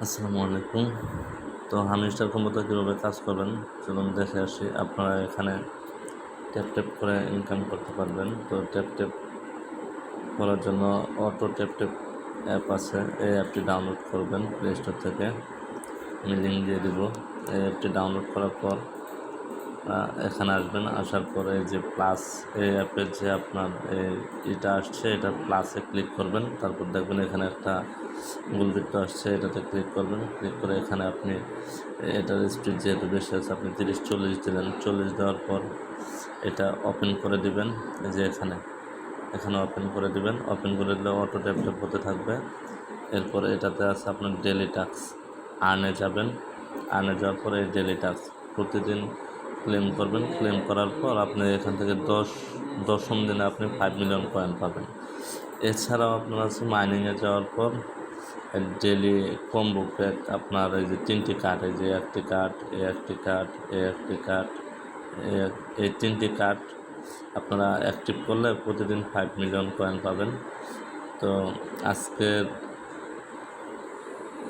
আসসালামু আলাইকুম। তো হামিস্টার কম্বোতে কীভাবে কাজ করবেন চলুন দেখে আসি। আপনারা এখানে ট্যাপ ট্যাপ করে ইনকাম করতে পারবেন। তো ট্যাপ ট্যাপ করার জন্য অটো ট্যাপ ট্যাপ অ্যাপ আছে, এই অ্যাপটি ডাউনলোড করবেন প্লে স্টোর থেকে। আমি লিঙ্ক দিয়ে দেবো। এই অ্যাপটি ডাউনলোড করার পর এখানে আসবেন। আসার পরে যে প্লাস, এই অ্যাপের যে আপনার এটা আসছে, এটা প্লাসে ক্লিক করবেন। তারপর দেখবেন এখানে একটা গোলবৃত্ত আসছে, এটাতে ক্লিক করবেন। ক্লিক করে এখানে আপনি এটার স্পিড যেহেতু বেশি আছে, আপনি 30-40 দিলেন। 40 দেওয়ার পর এটা ওপেন করে দিবেন। এই যে এখানে ওপেন করে দিবেন। ওপেন করে দিলে অটো ট্যাপ ট্যাপ হতে থাকবে। এরপরে এটাতে আছে আপনার ডেলি টাস্ক, আর্নে যাবেন। আর্নে যাওয়ার পরে এই ডেলি টাস্ক প্রতিদিন ক্লেম করবেন। ক্লেম করার পর আপনি এখান থেকে দশম দিনে আপনি 5 মিলিয়ন কয়েন পাবেন। এছাড়াও আপনার আছে মাইনিংয়ে যাওয়ার পর ডেলি কম্বো প্যাক, আপনার এই যে 3টি কার্ড, এই যে একটি কার্ড, একটি কার্ড, একটি কার্ড, এই 3টি কার্ড আপনারা অ্যাক্টিভ করলে প্রতিদিন 5 মিলিয়ন কয়েন পাবেন। তো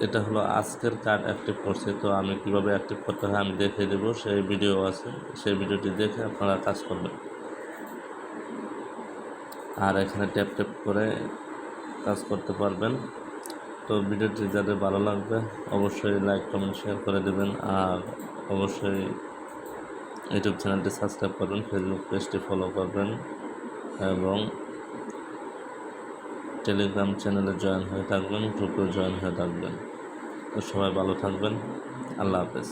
এটা হলো আজকের কার্ড অ্যাক্টিভ করছি। তো আমি কীভাবে অ্যাক্টিভ করতে হয় আমি দেখিয়ে দেবো, সেই ভিডিও আছে, সেই ভিডিওটি দেখে আপনারা কাজ করবেন। আর এখানে ট্যাপ ট্যাপ করে কাজ করতে পারবেন। তো ভিডিওটি যাদের ভালো লাগবে অবশ্যই লাইক কমেন্ট শেয়ার করে দেবেন। আর অবশ্যই ইউটিউব চ্যানেলটি সাবস্ক্রাইব করবেন, ফেসবুক পেজটি ফলো করবেন এবং টেলিগ্রাম চ্যানেলে জয়েন হয়ে থাকবেন, গ্রুপে জয়েন হয়ে থাকবেন। তো সবাই ভালো থাকবেন। আল্লাহ হাফেজ।